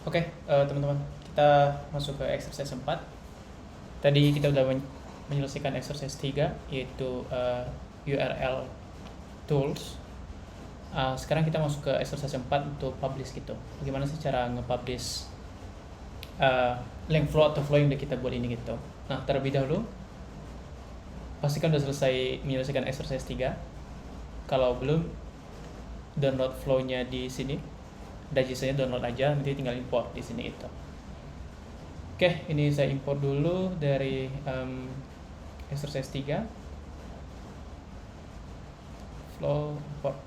Oke, teman-teman, kita masuk ke exercise 4. Tadi kita udah menyelesaikan exercise 3, yaitu URL tools. Sekarang kita masuk ke exercise 4 untuk publish gitu. Bagaimana sih cara nge-publish link flow atau flow yang udah kita buat ini gitu. Nah, terlebih dahulu, pastikan udah selesai menyelesaikan exercise 3. Kalau belum, download flow-nya di sini. JSON-nya download aja, nanti tinggal import di sini itu. Oke, ini saya import dulu dari exercise 3. Flow import.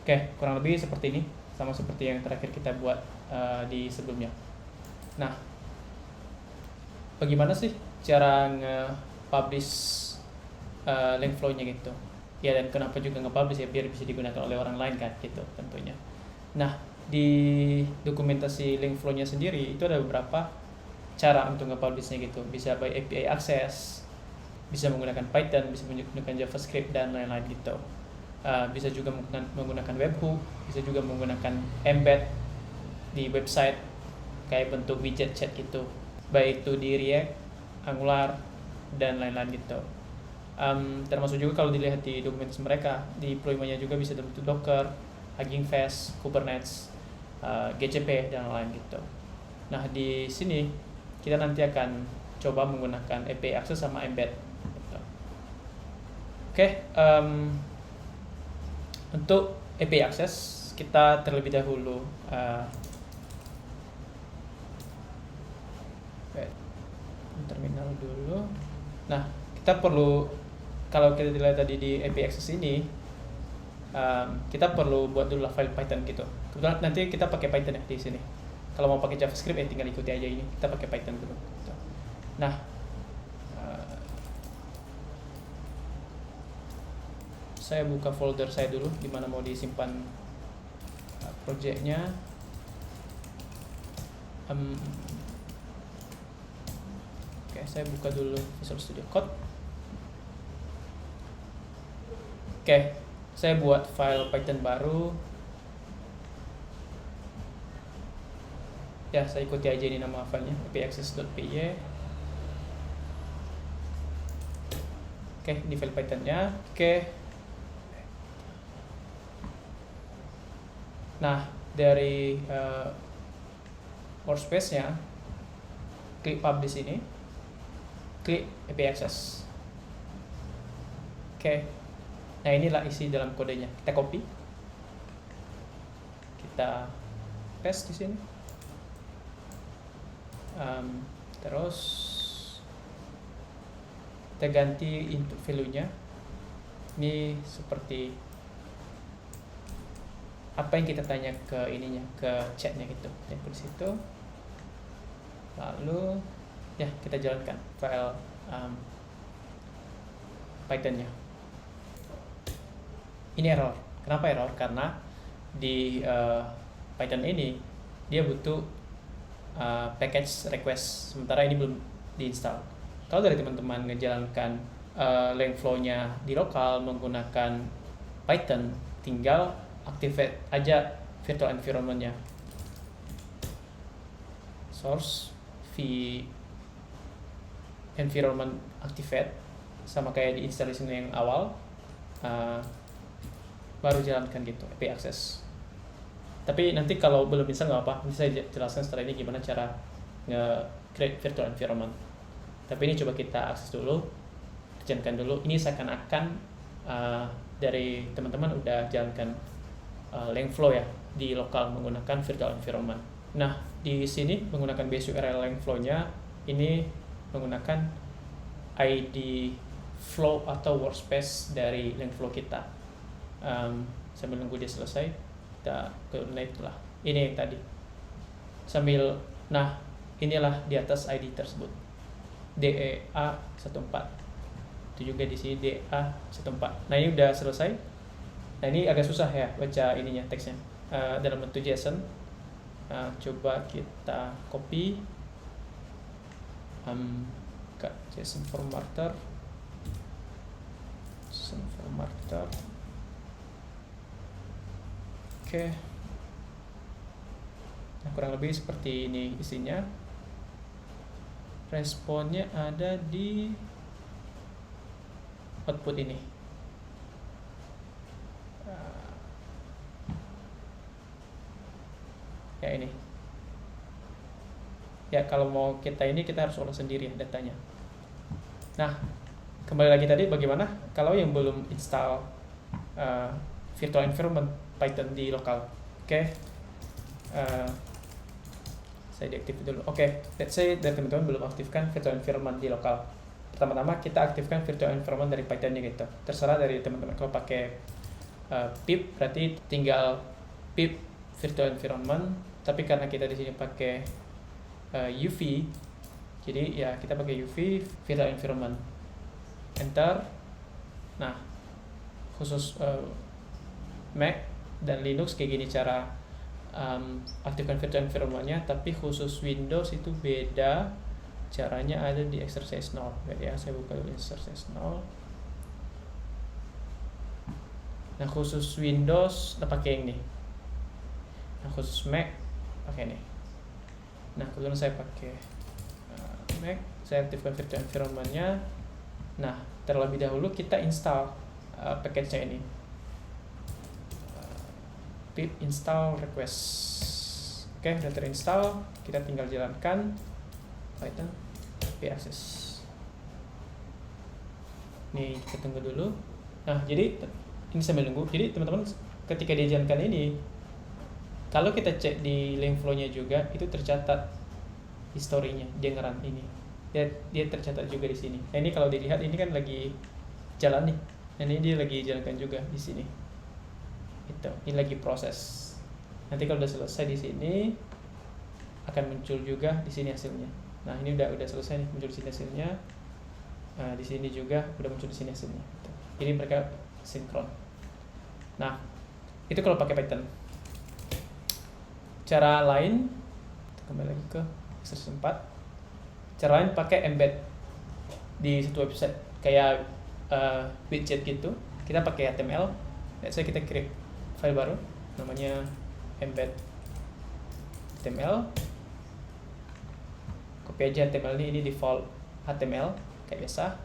Oke, kurang lebih seperti ini, sama seperti yang terakhir kita buat di sebelumnya. Nah, bagaimana sih cara nge-publish link flow-nya gitu? Ya, dan kenapa juga nge-publish ya, biar bisa digunakan oleh orang lain kan gitu tentunya. Nah, di dokumentasi link flow-nya sendiri itu ada beberapa cara untuk nge-publish-nya gitu. Bisa by API access, bisa menggunakan Python, bisa menggunakan JavaScript dan lain-lain gitu. Bisa juga menggunakan webhook, bisa juga menggunakan embed di website kayak bentuk widget chat gitu, baik itu di React, Angular, dan lain-lain gitu. Termasuk juga kalau dilihat di dokumentasi mereka, deployment-nya juga bisa dalam bentuk Docker, Hugging Face, Kubernetes, GCP, dan lain-lain gitu. Nah, di sini kita nanti akan coba menggunakan API access sama embed gitu. Oke, untuk API access kita terlebih dahulu terminal dulu. Nah, kita perlu, kalau kita lihat tadi di API access ini, kita perlu buat dulu file Python gitu. Kebetulan nanti kita pakai Python ya di sini. Kalau mau pakai JavaScript ya tinggal ikuti aja ini. Kita pakai Python dulu. Gitu. Nah, saya buka folder saya dulu di mana mau disimpan projectnya. Oke, saya buka dulu Visual Studio Code. Oke, saya buat file Python baru. Ya, saya ikuti aja ini nama filenya, apaccess.py. Oke, di file Pythonnya. Oke. Nah, dari workspace-nya, klik publish ini, klik API access. Oke. Nah, inilah isi dalam kodenya. Kita copy, kita paste di sini. Terus kita ganti input value-nya. Ini seperti apa yang kita tanya ke ininya, ke chatnya gitu. Input di situ. Lalu ya kita jalankan file Python-nya. Ini error. Kenapa error? Karena di Python ini dia butuh package request, sementara ini belum diinstal. Kalau dari teman-teman ngejalankan link flow-nya di lokal menggunakan Python, tinggal activate aja virtual environment-nya. Source v environment activate, sama kayak di installation yang awal, baru jalankan gitu API access. Tapi nanti kalau belum bisa nggak apa, nanti saya jelaskan setelah ini gimana cara nge-create virtual environment. Tapi ini coba kita akses dulu, jalankan dulu. Ini seakan-akan dari teman-teman udah jalankan link flow ya di lokal menggunakan virtual environment. Nah, di sini menggunakan base URL link flow-nya, ini menggunakan ID flow atau workspace dari link flow kita. Sambil nunggu dia selesai, kita ke itulah. Ini yang tadi. Sambil, nah inilah di atas ID tersebut, DEA14. Itu juga di sini DEA14. Nah, ini udah selesai. Nah, ini agak susah ya baca ininya, teksnya dalam bentuk JSON. Coba kita copy ke JSON formatter. Oke. Nah, kurang lebih seperti ini isinya. Responnya ada di output ini. Ya ini. Ya kalau mau kita harus olah sendiri ya datanya. Nah, kembali lagi tadi bagaimana kalau yang belum install virtual environment Python di lokal. Oke. Saya deaktif dulu. Oke, let's say dari teman-teman belum aktifkan virtual environment di lokal. Pertama-tama kita aktifkan virtual environment dari Python-nya gitu. Terserah dari teman-teman. Kalau pakai pip berarti tinggal pip virtual environment, tapi karena kita di sini pakai UV, jadi ya kita pakai UV virtual environment. Enter. Nah, khusus Mac dan Linux kayak gini cara aktifkan virtual environment-nya, tapi khusus Windows itu beda. Caranya ada di exercise 0. Ya, saya buka dulu exercise 0. Nah, khusus Windows kita pakai ini. Nah, khusus Mac pakai ini. Nah, kebetulan saya pakai Mac, saya aktifkan virtual environment-nya. Nah, terlebih dahulu kita install package-nya ini. Pip install request. Oke, sudah terinstall, kita tinggal jalankan Python pip access. Nih, kita tunggu dulu. Nah, jadi ini sambil nunggu. Jadi teman-teman ketika dia jalankan ini, kalau kita cek di link flow-nya juga itu tercatat historinya dia ngeran ini. Dia tercatat juga di sini. Nah, ini kalau dilihat ini kan lagi jalan nih. Dan ini dia lagi jalankan juga di sini. Ini lagi proses. Nanti kalau udah selesai di sini akan muncul juga di sini hasilnya. Nah, ini udah selesai nih, muncul di sini hasilnya. Nah, di sini juga udah muncul di sini hasilnya. Jadi mereka sinkron. Nah, itu kalau pakai Python. Cara lain, kembali lagi ke exercise 4. Cara lain pakai embed di satu website kayak widget gitu. Kita pakai HTML. Let's say kita create file baru namanya embed HTML. Copy aja HTML ini default HTML kayak biasa.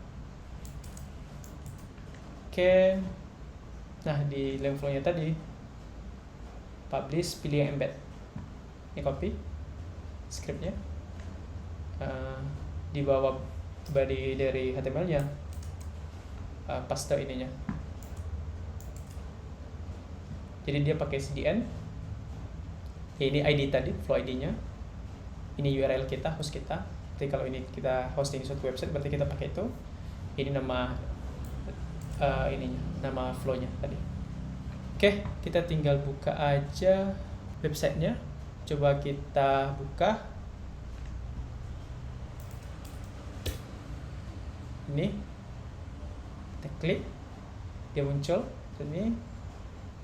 Oke. Nah, di link flow-nya tadi publish, pilih yang embed. Ini copy scriptnya, di bawah body dari HTML-nya paste ininya. Jadi dia pakai CDN. Ini ID tadi, flow ID-nya. Ini URL kita, host kita. Jadi kalau ini kita hosting suatu website, berarti kita pakai itu. Ini nama ininya, nama flow-nya tadi. Oke, kita tinggal buka aja websitenya. Coba kita buka. Ini kita klik, dia muncul. Ini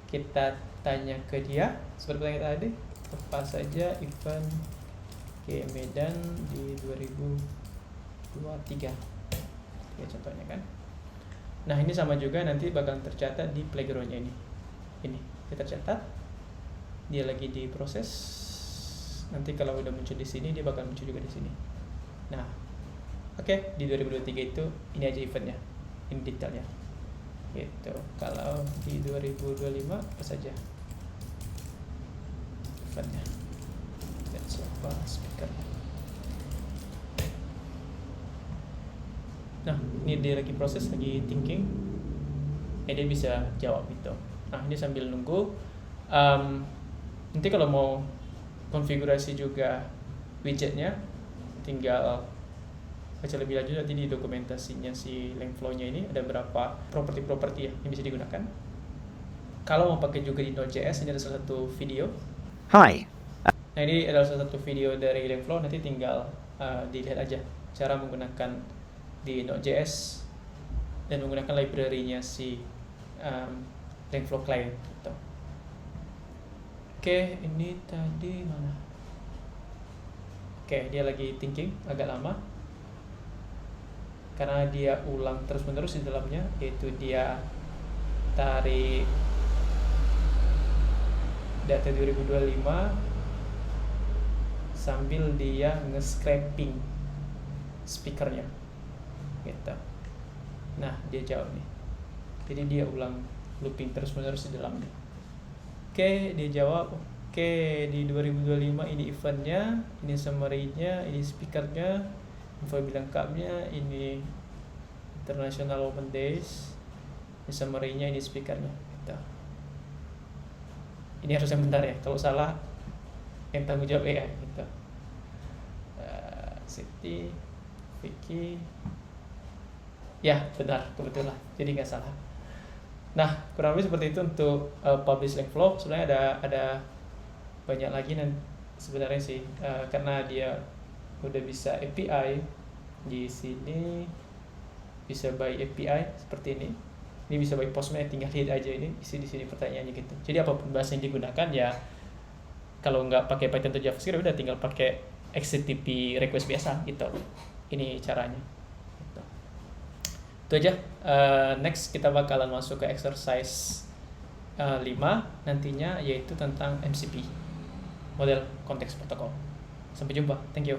kita tanya ke dia seperti yang tadi, apa saja event ke Medan di 2023 ya contohnya kan. Nah, ini sama juga nanti bakal tercatat di playground-nya ini kita catat, dia lagi diproses. Nanti kalau udah muncul di sini dia bakal muncul juga di sini. Nah, oke, di 2023 itu ini aja eventnya, ini detailnya gitu. Kalau di 2025 apa saja eventnya, let's apa speaker. Nah, ini dia lagi proses, lagi thinking, dia bisa jawab gitu. Nah, ini sambil nunggu. Nanti kalau mau konfigurasi juga widgetnya, tinggal baca lebih lanjut nanti di dokumentasinya si Langflow-nya ini ada berapa properti-properti ya yang bisa digunakan. Kalau mau pakai juga di Node.js, ini ada salah satu video. Hi. Nah, ini adalah salah satu video dari Langflow, nanti tinggal dilihat aja cara menggunakan di Node.js dan menggunakan library-nya si Langflow client gitu. Oke, ini tadi mana? Oke, dia lagi thinking agak lama karena dia ulang terus-menerus di dalamnya, yaitu dia tarik data 2025, sambil dia nge-scraping speakernya gitu. Nah dia jawab nih, jadi dia ulang looping terus menerus di dalamnya. Oke, dia jawab, oke, di 2025 ini eventnya, ini summary-nya, ini speakernya, info lengkapnya, ini International Women Days, ini summary-nya, ini speakernya gitu. Ini harusnya benar ya, kalau salah yang tanggung jawab AI gitu. Siti, Vicky, ya benar kebetulan, jadi nggak salah. Nah kurang lebih seperti itu untuk publish link flow. Sebenarnya ada banyak lagi sebenarnya sih, karena dia udah bisa API di sini, bisa by API seperti ini bisa by Postman, tinggal lihat aja ini isi di sini pertanyaannya gitu. Jadi apapun bahasa yang digunakan ya, kalau nggak pakai Python atau JavaScript udah tinggal pakai HTTP request biasa gitu. Ini caranya gitu. Itu aja. Next kita bakalan masuk ke exercise 5 nantinya, yaitu tentang MCP, model konteks protokol. Sampai jumpa, thank you.